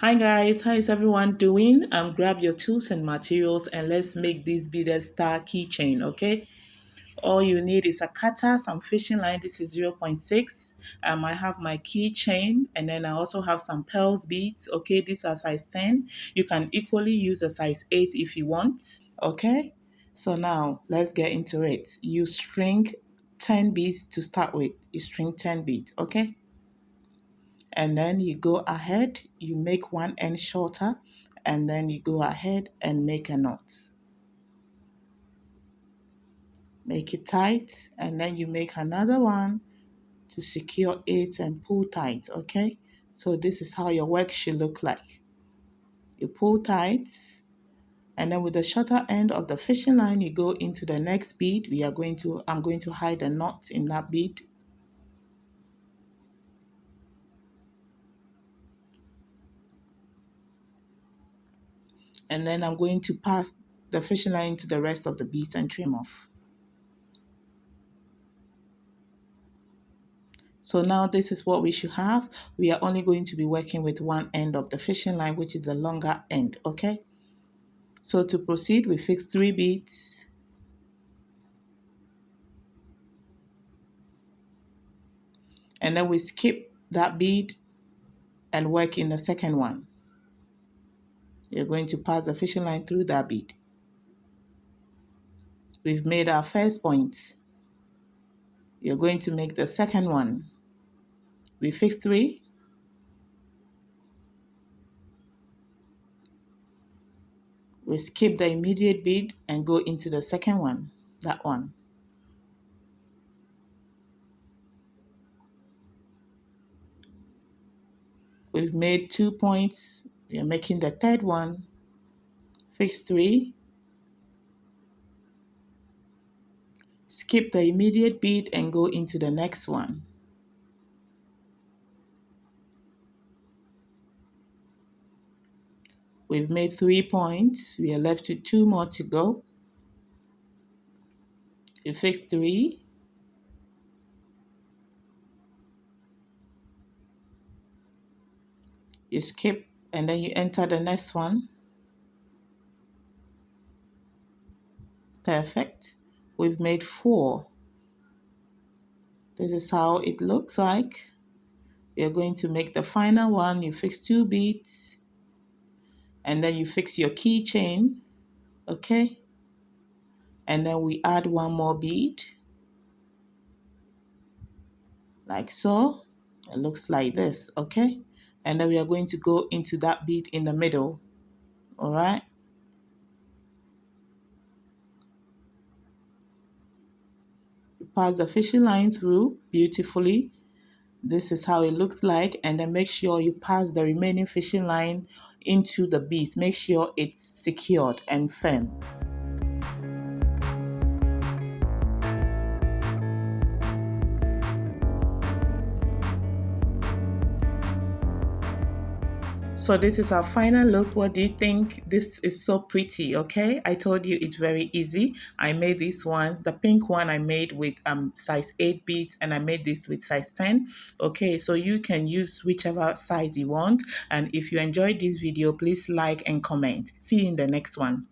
Hi guys, how is everyone doing? Grab your tools and materials and let's make this beaded star keychain, okay? All you need is a cutter, some fishing line. This is 0.6. I have my keychain and then I also have some pearls beads, okay? These are size 10. You can equally use a size 8 if you want, okay? So now let's get into it. You string 10 beads to start with. You string 10 beads, okay? And then you go ahead, you make one end shorter, and then you go ahead and make a knot. Make it tight, and then you make another one to secure it and pull tight, okay? So this is how your work should look like. You pull tight, and then with the shorter end of the fishing line, you go into the next bead. I'm going to hide a knot in that bead. And then I'm going to pass the fishing line to the rest of the beads and trim off. So now this is what we should have. We are only going to be working with one end of the fishing line, which is the longer end, okay? So to proceed, we fix 3 beads. And then we skip that bead and work in the second one. You're going to pass the fishing line through that bead. We've made our first point. You're going to make the second one. We fix 3. We skip the immediate bead and go into the second one, that one. We've made 2 points. We are making the third one. Fix 3. Skip the immediate bead and go into the next one. We've made 3 points. We are left with 2 more to go. You fix 3. You skip and then you enter the next one. Perfect. We've made 4. This is how it looks like. You're going to make the final one. You fix 2 beads and then you fix your keychain, okay? And then we add 1 more bead, like so. It looks like this, okay? And then we are going to go into that bead in the middle, all right? Pass the fishing line through beautifully. This is how it looks like, and then make sure you pass the remaining fishing line into the bead. Make sure it's secured and firm. So this is our final look. What do you think? This is so pretty, okay? I told you it's very easy. I made these ones. The pink one I made with size 8 beads, and I made this with size 10. Okay, so you can use whichever size you want. And if you enjoyed this video, please like and comment. See you in the next one.